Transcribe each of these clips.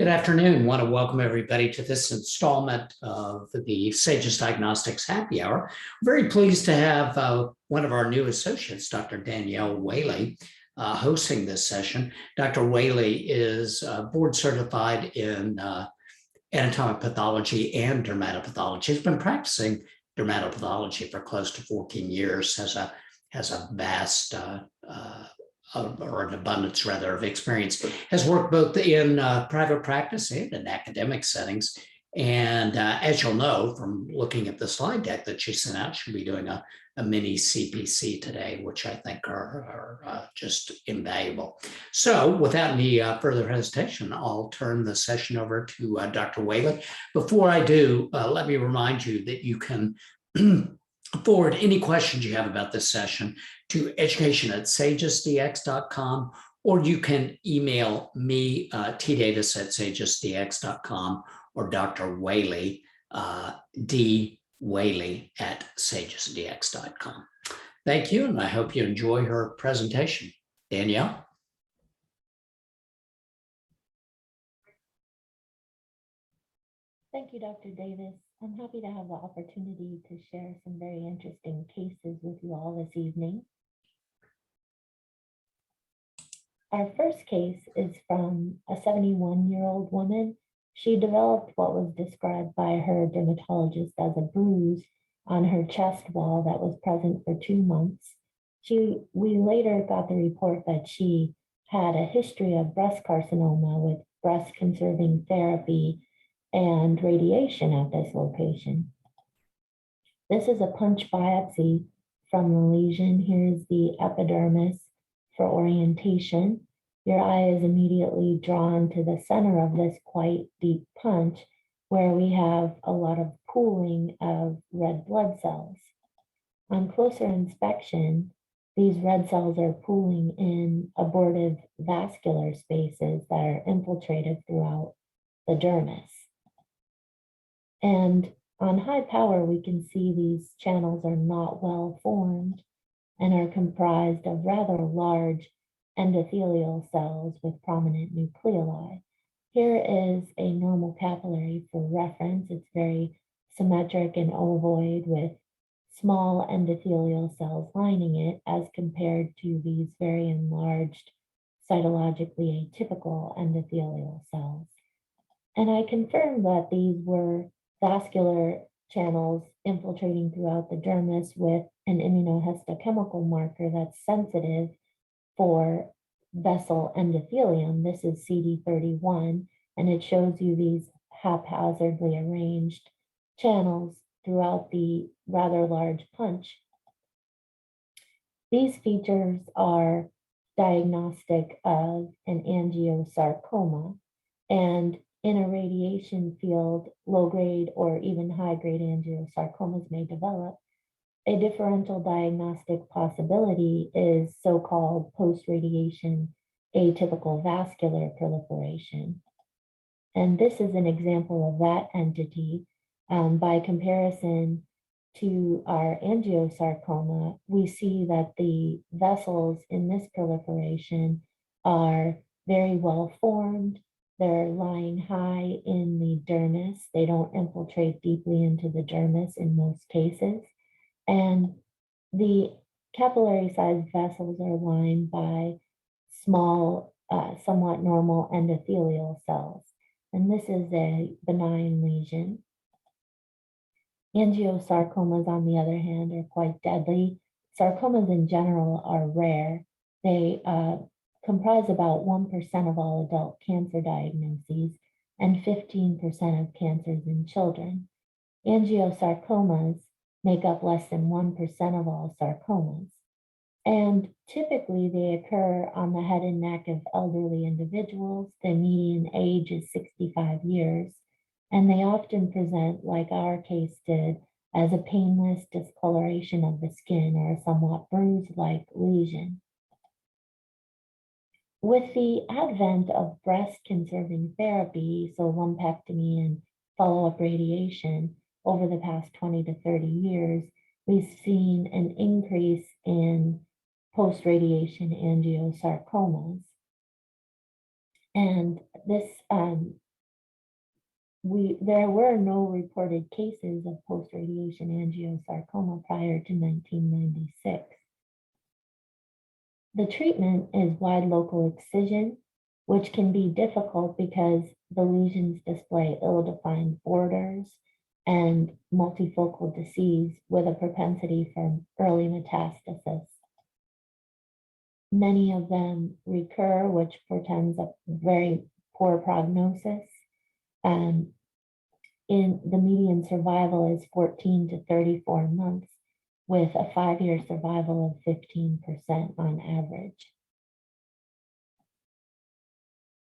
Good afternoon. Want to welcome everybody to this installment of the Sagis Diagnostics Happy Hour. Very pleased to have one of our new associates, Dr. Danielle Wehle, hosting this session. Dr. Wehle is board certified in anatomic pathology and dermatopathology. She's been practicing dermatopathology for close to 14 years, has a vast or an abundance rather of experience, has worked both in private practice and in academic settings. And as you'll know from looking at the slide deck that she sent out, she'll be doing a Mini-CPC today, which I think are just invaluable. So without any further hesitation, I'll turn the session over to Dr. Wehle. Before I do, let me remind you that you can forward any questions you have about this session to education@sagisdx.com, or you can email me, tdavis@sagisdx.com, or Dr. Wehle, dwehle@sagisdx.com. Thank you, and I hope you enjoy her presentation. Danielle? Thank you, Dr. Davis. I'm happy to have the opportunity to share some very interesting cases with you all this evening. Our first case is from a 71-year-old woman. She developed what was described by her dermatologist as a bruise on her chest wall that was present for 2 months. We later got the report that she had a history of breast carcinoma with breast conserving therapy and radiation at this location. This is a punch biopsy from the lesion. Here's the epidermis for orientation. Your eye is immediately drawn to the center of this quite deep punch where we have a lot of pooling of red blood cells. On closer inspection, these red cells are pooling in abortive vascular spaces that are infiltrated throughout the dermis. And on high power, we can see these channels are not well formed and are comprised of rather large endothelial cells with prominent nucleoli. Here is a normal capillary for reference. It's very symmetric and ovoid with small endothelial cells lining it as compared to these very enlarged cytologically atypical endothelial cells. And I confirmed that these were vascular channels infiltrating throughout the dermis with an immunohistochemical marker that's sensitive for vessel endothelium. This is CD31, and it shows you these haphazardly arranged channels throughout the rather large punch. These features are diagnostic of an angiosarcoma, and in a radiation field, low-grade or even high-grade angiosarcomas may develop. A differential diagnostic possibility is so-called post-irradiation atypical vascular proliferation. And this is an example of that entity. By comparison to our angiosarcoma, we see that the vessels in this proliferation are very well formed. They're lying high in the dermis. They don't infiltrate deeply into the dermis in most cases. And the capillary-sized vessels are lined by small, somewhat normal endothelial cells. And this is a benign lesion. Angiosarcomas, on the other hand, are quite deadly. Sarcomas in general are rare. They comprise about 1% of all adult cancer diagnoses and 15% of cancers in children. Angiosarcomas make up less than 1% of all sarcomas. And typically they occur on the head and neck of elderly individuals. The median age is 65 years, and they often present, like our case did, as a painless discoloration of the skin or a somewhat bruise-like lesion. With the advent of breast-conserving therapy, so lumpectomy and follow-up radiation, over the past 20 to 30 years, we've seen an increase in post-radiation angiosarcomas. And this there were no reported cases of post-radiation angiosarcoma prior to 1996. The treatment is wide local excision, which can be difficult because the lesions display ill-defined borders and multifocal disease with a propensity for early metastasis. Many of them recur, which portends a very poor prognosis. In the median survival is 14 to 34 months, with a 5-year survival of 15% on average.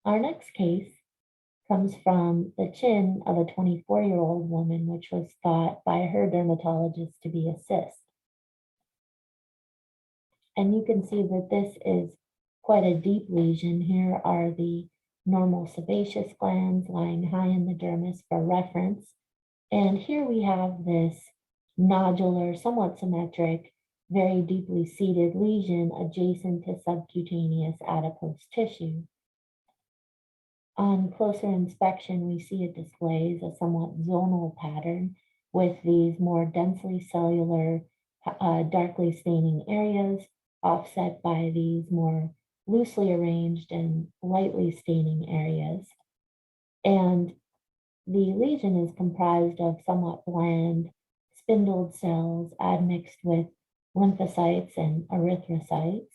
Our next case comes from the chin of a 24-year-old woman, which was thought by her dermatologist to be a cyst. And you can see that this is quite a deep lesion. Here are the normal sebaceous glands lying high in the dermis for reference. And here we have this nodular, somewhat symmetric, very deeply seated lesion adjacent to subcutaneous adipose tissue. On closer inspection, we see it displays a somewhat zonal pattern with these more densely cellular, darkly staining areas offset by these more loosely arranged and lightly staining areas. And the lesion is comprised of somewhat bland spindled cells admixed with lymphocytes and erythrocytes.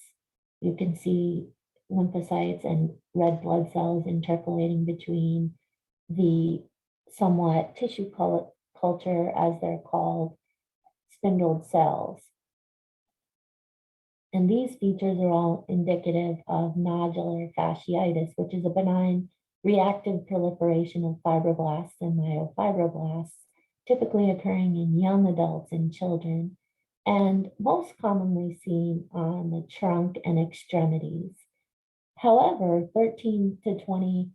You can see lymphocytes and red blood cells intercalating between the somewhat tissue culture, as they're called, spindled cells. And these features are all indicative of nodular fasciitis, which is a benign reactive proliferation of fibroblasts and myofibroblasts, typically occurring in young adults and children, and most commonly seen on the trunk and extremities. However, 13 to 20%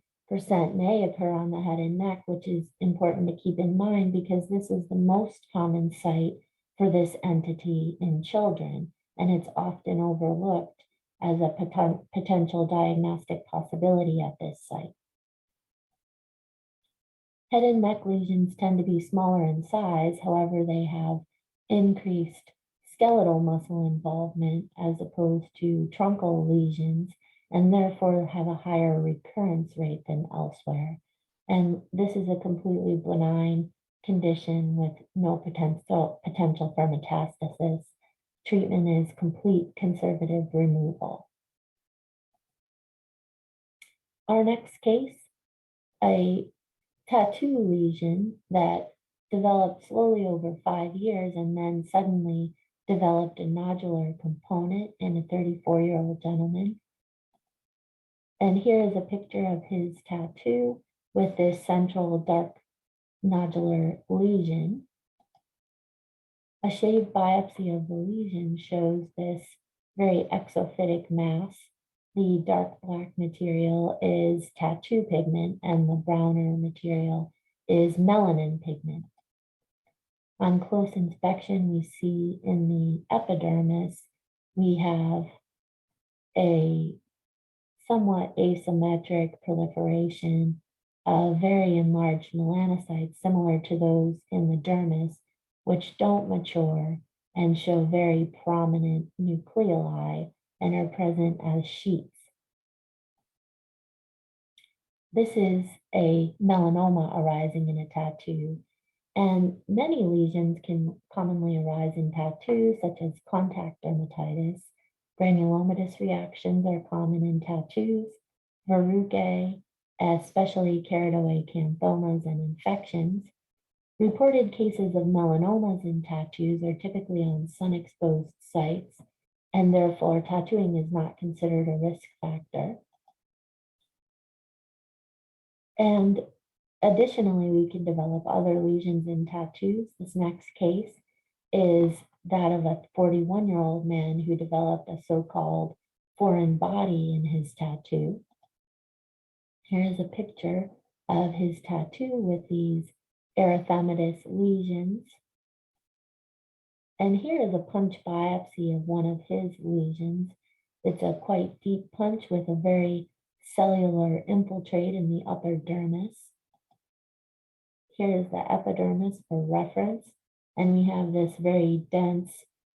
may occur on the head and neck, which is important to keep in mind because this is the most common site for this entity in children, and it's often overlooked as a potential diagnostic possibility at this site. Head and neck lesions tend to be smaller in size, however, they have increased skeletal muscle involvement as opposed to truncal lesions, and therefore have a higher recurrence rate than elsewhere. And this is a completely benign condition with no potential for metastasis. Treatment is complete conservative removal. Our next case, a tattoo lesion that developed slowly over 5 years and then suddenly developed a nodular component in a 34-year-old gentleman. And here is a picture of his tattoo with this central dark nodular lesion. A shaved biopsy of the lesion shows this very exophytic mass. The dark black material is tattoo pigment and the browner material is melanin pigment. On close inspection, we see in the epidermis, we have a somewhat asymmetric proliferation of very enlarged melanocytes similar to those in the dermis, which don't mature and show very prominent nucleoli and are present as sheets. This is a melanoma arising in a tattoo, and many lesions can commonly arise in tattoos, such as contact dermatitis. Granulomatous reactions are common in tattoos, verrucae, especially keratoacanthomas and infections. Reported cases of melanomas in tattoos are typically on sun-exposed sites, and therefore tattooing is not considered a risk factor. And additionally, we can develop other lesions in tattoos. This next case is that of a 41-year-old man who developed a so-called foreign body in his tattoo. Here is a picture of his tattoo with these erythematous lesions. And here is a punch biopsy of one of his lesions. It's a quite deep punch with a very cellular infiltrate in the upper dermis. Here's the epidermis for reference. And we have this very dense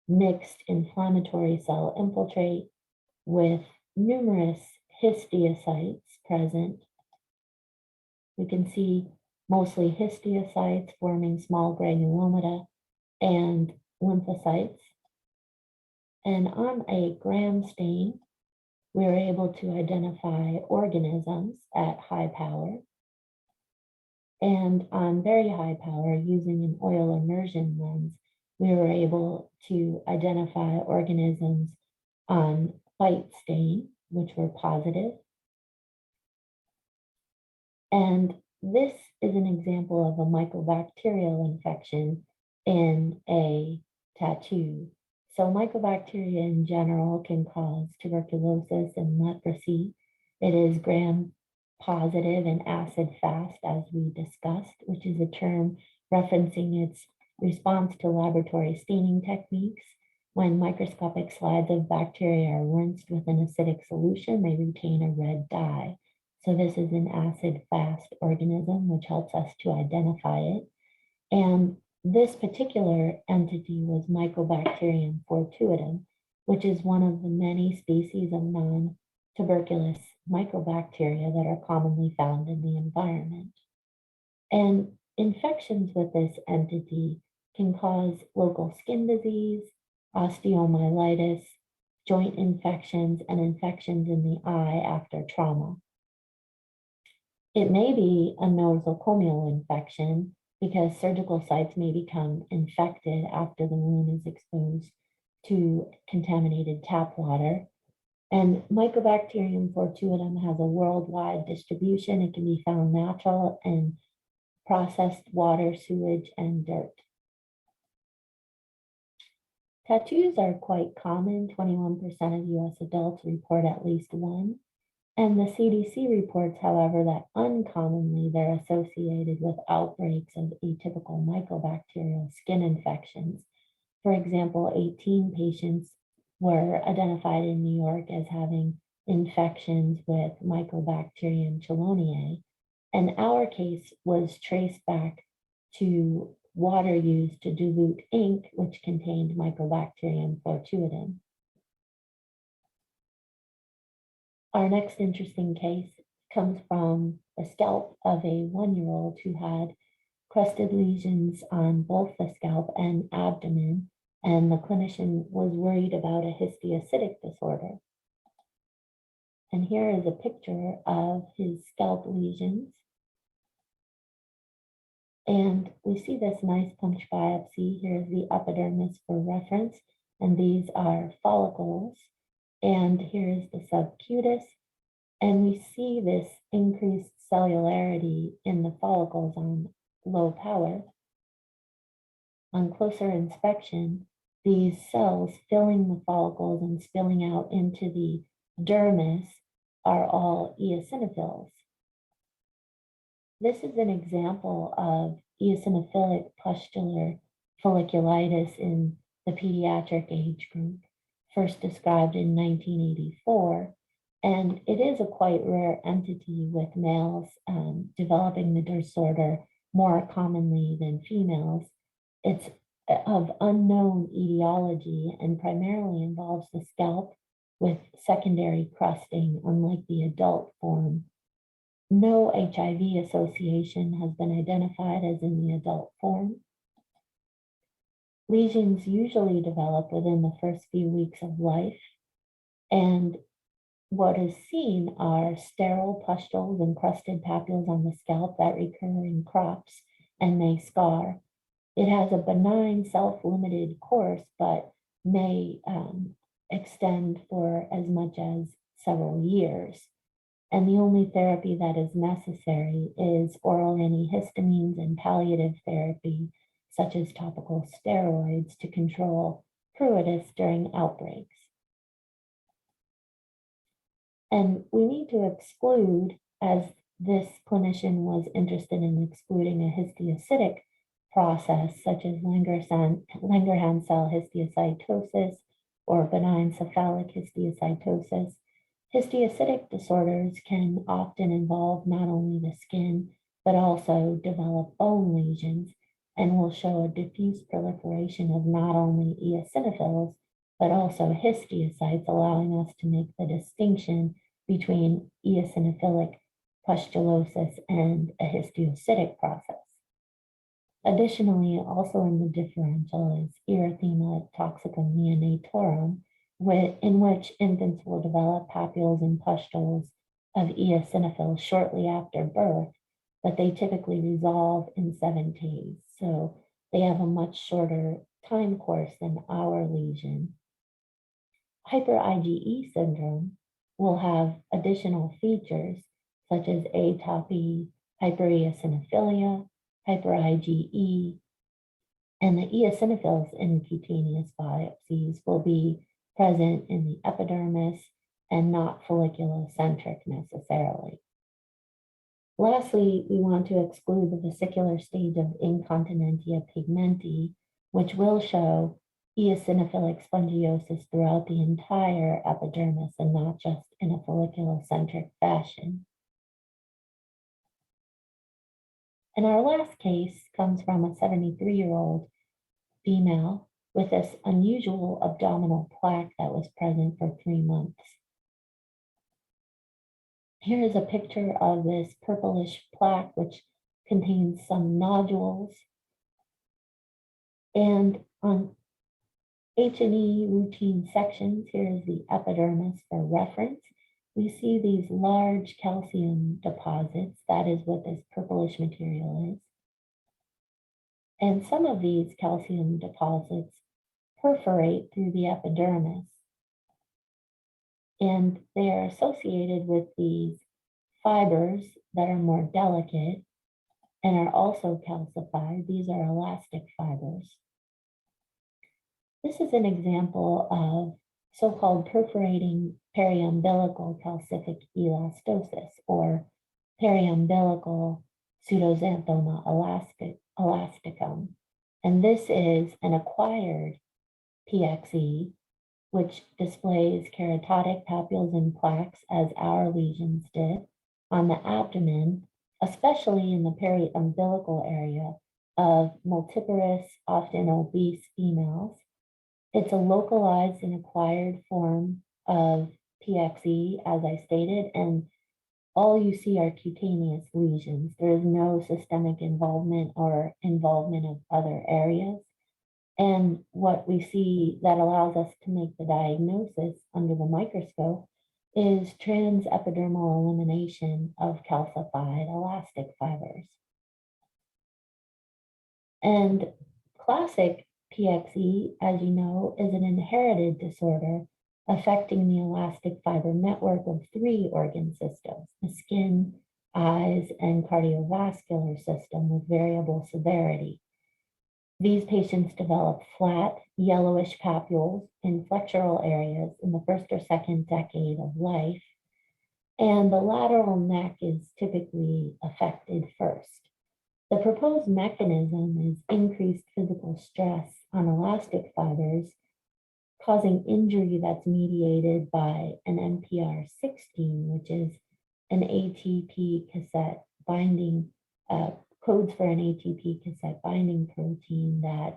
mixed inflammatory cell infiltrate with numerous histiocytes present. We can see mostly histiocytes forming small granulomata and lymphocytes. And on a gram stain, we were able to identify organisms at high power. And on very high power, using an oil immersion lens, we were able to identify organisms on white stain, which were positive. And this is an example of a mycobacterial infection in a tattoo. So mycobacteria in general can cause tuberculosis and leprosy. It is gram positive and acid fast, as we discussed, which is a term referencing its response to laboratory staining techniques. When microscopic slides of bacteria are rinsed with an acidic solution, they retain a red dye. So this is an acid fast organism, which helps us to identify it. And this particular entity was Mycobacterium fortuitum, which is one of the many species of non-tuberculous mycobacteria that are commonly found in the environment. And infections with this entity can cause local skin disease, osteomyelitis, joint infections, and infections in the eye after trauma. It may be a nosocomial infection because surgical sites may become infected after the wound is exposed to contaminated tap water. And Mycobacterium fortuitum has a worldwide distribution. It can be found natural in processed water, sewage, and dirt. Tattoos are quite common. 21% of US adults report at least one. And the CDC reports, however, that uncommonly they're associated with outbreaks of atypical mycobacterial skin infections. For example, 18 patients were identified in New York as having infections with Mycobacterium chelonae. And our case was traced back to water used to dilute ink, which contained Mycobacterium fortuitum. Our next interesting case comes from the scalp of a 1-year-old who had crusted lesions on both the scalp and abdomen, and the clinician was worried about a histiocytic disorder. And here is a picture of his scalp lesions. And we see this nice punch biopsy. Here's the epidermis for reference, and these are follicles. And here's the subcutis. And we see this increased cellularity in the follicles on low power. On closer inspection, these cells filling the follicles and spilling out into the dermis are all eosinophils. This is an example of eosinophilic pustular folliculitis in the pediatric age group, first described in 1984. And it is a quite rare entity, with males developing the disorder more commonly than females. It's of unknown etiology and primarily involves the scalp with secondary crusting, unlike the adult form. No HIV association has been identified as in the adult form. Lesions usually develop within the first few weeks of life, and what is seen are sterile pustules and crusted papules on the scalp that recur in crops and may scar. It has a benign self-limited course, but may extend for as much as several years. And the only therapy that is necessary is oral antihistamines and palliative therapy, such as topical steroids, to control pruritus during outbreaks. And we need to exclude, as this clinician was interested in excluding a histiocytic process, such as Langerhans cell histiocytosis or benign cephalic histiocytosis. Histiocytic disorders can often involve not only the skin, but also develop bone lesions and will show a diffuse proliferation of not only eosinophils, but also histiocytes, allowing us to make the distinction between eosinophilic pustulosis and a histiocytic process. Additionally, also in the differential is erythema toxicum neonatorum, in which infants will develop papules and pustules of eosinophils shortly after birth, but they typically resolve in 7 days. So they have a much shorter time course than our lesion. Hyper-IgE syndrome will have additional features such as atopy, hypereosinophilia, hyper-IgE, and the eosinophils in cutaneous biopsies will be present in the epidermis and not folliculocentric necessarily. Lastly, we want to exclude the vesicular stage of incontinentia pigmenti, which will show eosinophilic spongiosis throughout the entire epidermis and not just in a folliculocentric fashion. And our last case comes from a 73-year-old female with this unusual abdominal plaque that was present for 3 months. Here is a picture of this purplish plaque, which contains some nodules. And on H&E routine sections, here is the epidermis for reference. We see these large calcium deposits. That is what this purplish material is. And some of these calcium deposits perforate through the epidermis. And they are associated with these fibers that are more delicate and are also calcified. These are elastic fibers. This is an example of so-called perforating periumbilical calcific elastosis, or periumbilical pseudoxanthoma elasticum. And this is an acquired PXE, which displays keratotic papules and plaques as our lesions did on the abdomen, especially in the periumbilical area of multiparous, often obese females. It's a localized and acquired form of PXE, as I stated, and all you see are cutaneous lesions. There is no systemic involvement or involvement of other areas. And what we see that allows us to make the diagnosis under the microscope is transepidermal elimination of calcified elastic fibers. And classic PXE, as you know, is an inherited disorder affecting the elastic fiber network of 3 organ systems: the skin, eyes, and cardiovascular system with variable severity. These patients develop flat, yellowish papules in flexural areas in the 1st or 2nd decade of life, and the lateral neck is typically affected first. The proposed mechanism is increased physical stress on elastic fibers, causing injury that's mediated by an NPR16, which is an ATP cassette binding, codes for an ATP cassette binding protein that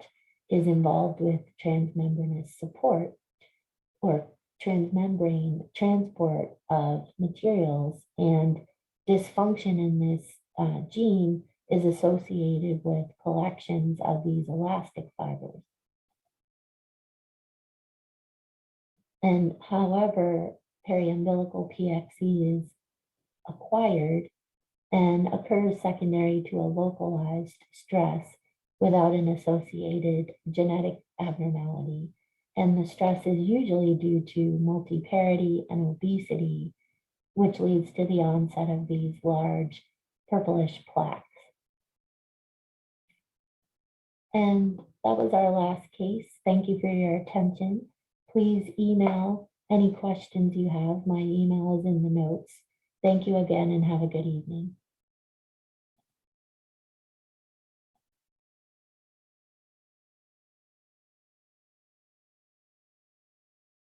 is involved with transmembranous support or transmembrane transport of materials, and dysfunction in this gene is associated with collections of these elastic fibers. And however, periumbilical PXE is acquired and occurs secondary to a localized stress without an associated genetic abnormality. And the stress is usually due to multiparity and obesity, which leads to the onset of these large purplish plaques. And that was our last case. Thank you for your attention. Please email any questions you have. My email is in the notes. Thank you again and have a good evening.